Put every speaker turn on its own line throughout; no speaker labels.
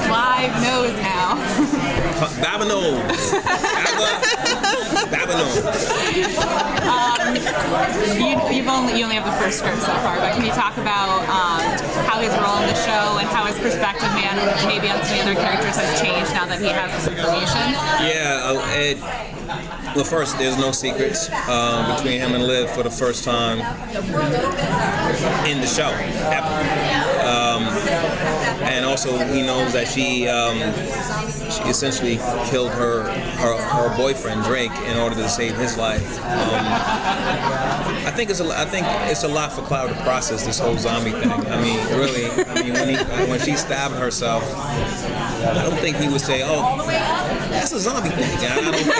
Clive knows now.
Baba knows. Baba knows.
You only have the first script so far, but can you talk about how his role in the show and how his perspective maybe on some of the other characters has changed now that he has this information?
Yeah, well, first, there's no secrets between him and Liv for the first time in the show, ever. And also, he knows that she essentially killed her boyfriend Drake in order to save his life. I think it's a lot for Cloud to process, this whole zombie thing. I mean, really. I mean, when she stabbed herself, I don't think he would say, "Oh, that's a zombie thing." I don't think he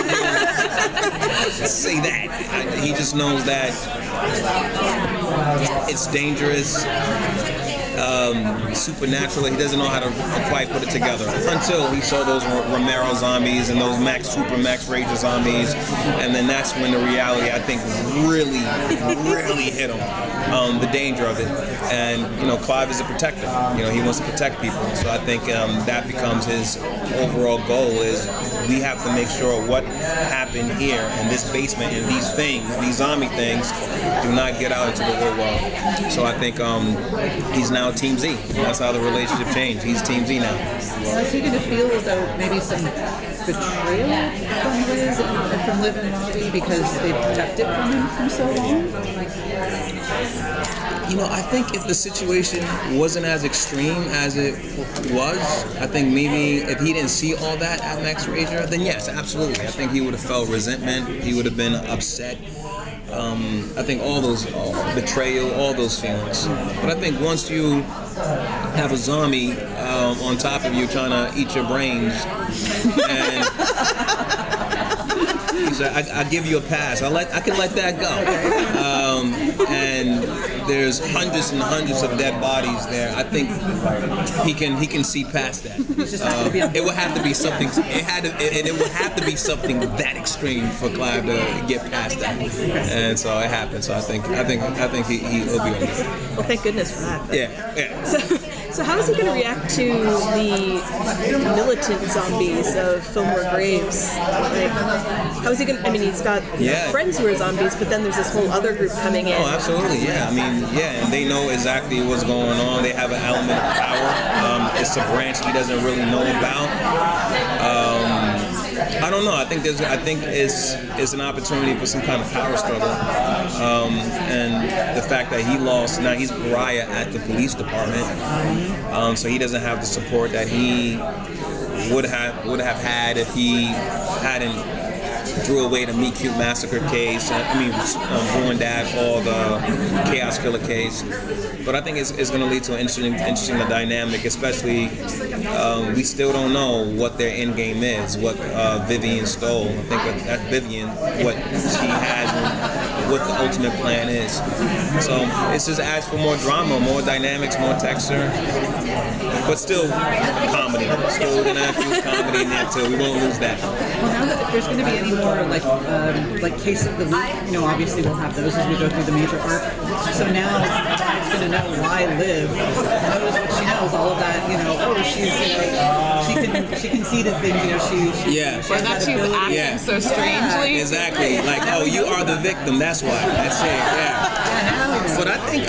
would say that. He just knows that it's dangerous. Supernatural. He doesn't know how to quite put it together until he saw those Romero zombies and those Super Max Ranger zombies, and then that's when the reality, I think, really hit him. The danger of it, and Clive is a protector. He wants to protect people, so I think that becomes his overall goal. Is we have to make sure what happened here in this basement and these zombie things do not get out into the real world. So I think he's now Team Z. That's how the relationship changed. He's Team Z now.
Well, is he going to feel about maybe some betrayal from Liz and from Liv and Robbie because they protected from him for so long?
I think if the situation wasn't as extreme as it was, I think maybe if he didn't see all that at Max Ranger, then yes, absolutely. I think he would have felt resentment. He would have been upset. I think all those betrayal, all those feelings. But I think once you have a zombie on top of you trying to eat your brains, and he said, "I give you a pass. I can let that go." And there's hundreds and hundreds of dead bodies there. I think he can see past that. It would have to be something. It would have to be something that extreme for Clive to get past that. And so it happened. So I think he'll be okay.
Well, thank goodness for that.
Yeah.
So how is he going to react to the militant zombies of Fillmore Graves? Like, how is he going to, I mean, he's got friends who are zombies, but then there's this whole other group coming in.
Oh, absolutely, yeah. I mean, and they know exactly what's going on. They have an element of power. It's a branch he doesn't really know about. I don't know. I think it's an opportunity for some kind of power struggle, and the fact that he lost. Now he's pariah at the police department, so he doesn't have the support that he would have had if he hadn't drew away the Meat Cute Massacre case. Ruined that, or the Chaos Killer case. But I think it's going to lead to an interesting dynamic, especially we still don't know what their end game is, what Vivian stole. I think that's Vivian, what she has, and what the ultimate plan is. So it's just adds for more drama, more dynamics, more texture, but still comedy. Still going to have to use comedy in there too. We won't lose that.
Well, now that if there's going to be any more like Case of the Week, obviously we'll have those as we go through the major arc. So now it's going to know why Liv knows what she knows, all of that, she conceded things, she
or that she was acting so strangely.
Exactly. Like, oh, you are the victim, that's why. That's it, yeah. But I think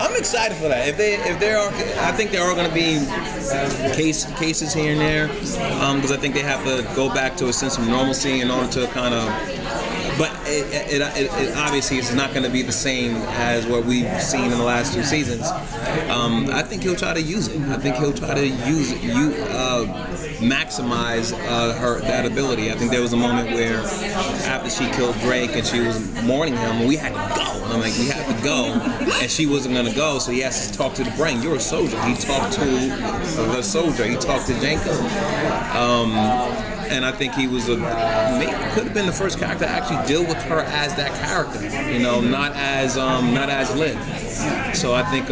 I'm excited for that. I think there are going to be cases here and there, because I think they have to go back to a sense of normalcy in order to kind of. But it obviously is not going to be the same as what we've seen in the last 2 seasons. I think he'll try to use it. I think he'll try to maximize that ability. I think there was a moment where after she killed Drake and she was mourning him, and we had to go. And I'm like, we have to go, and she wasn't going to go, so he has to talk to the brain. You're a soldier. He talked to the soldier. He talked to Janko. And I think he was could have been the first character to actually deal with her as that character, not as Liv. So I think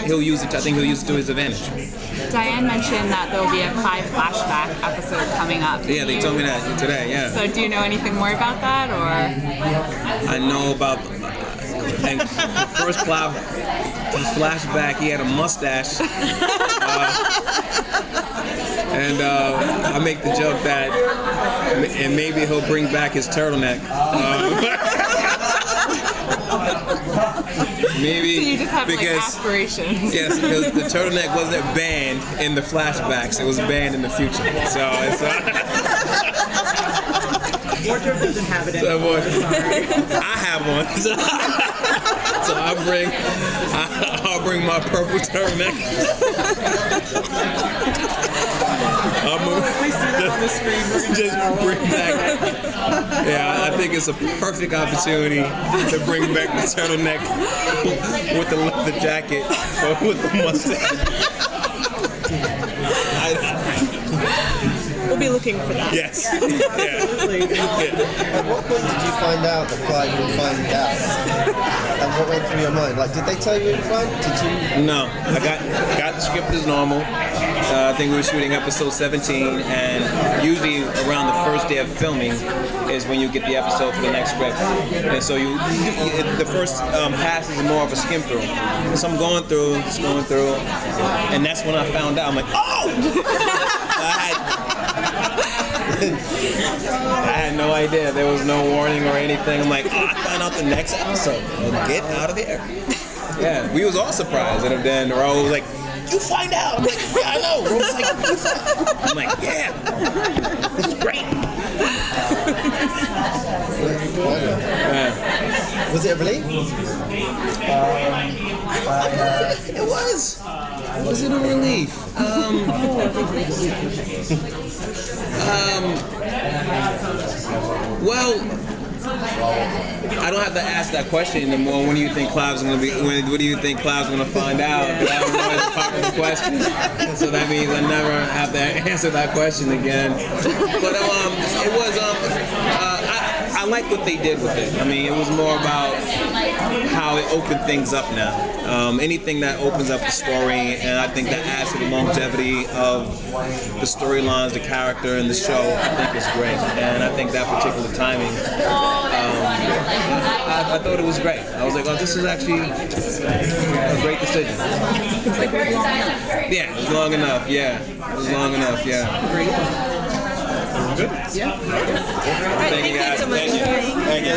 he'll use it. I think he'll use it to his advantage.
Diane mentioned that there will be a Clive flashback episode coming up.
Yeah, they told me that today. Yeah.
So do you know anything more about that, or?
I know about. And the first Clive flashback, he had a mustache. I make the joke that, and maybe he'll bring back his turtleneck. Maybe
So you just have
because,
like aspirations.
Yes, because the turtleneck wasn't banned in the flashbacks; it was banned in the future. So it's.
Wardrobe doesn't have it anymore.
I have one, so I'll bring my purple turtleneck.
We see that on the screen.
Just bring back. Yeah, I think it's a perfect opportunity to bring back the turtleneck with the leather jacket or with the mustache.
We'll be looking for that.
Yes.
Absolutely.
At what point did you find out that Clive would find out? And what went through your mind? Like, did they tell you in front? Did you?
No, I got the script as normal. I think we were shooting episode 17, and usually around the first day of filming is when you get the episode for the next script. And so the first pass is more of a skim through. So I'm going through, and that's when I found out. I'm like, oh! I had no idea. There was no warning or anything. I'm like, oh, I found out the next episode. Well, get out of here. Yeah, we was all surprised. And then Raul was like, you find out. I'm like, yeah, I know. Raul was like, you find out. I'm like, yeah. It's great.
Was it a relief?
It was. Was it a relief? Well, I don't have to ask that question anymore. When do you think Clive's going to be? What do you think Clive's going to find out? I don't know it's a popular question, so that means I never have to answer that question again. But it was I like what they did with it. I mean, it was more about how it opened things up now. Anything that opens up the story, and I think that adds to the longevity of the storylines, the character, and the show, I think is great. And I think that particular timing, I thought it was great. I was like, oh, this is actually a great decision. Yeah, it was long enough. Yeah, it was long enough. Yeah.
Great.
Good?
Yeah.
Thank you guys.
so much.
Thank you.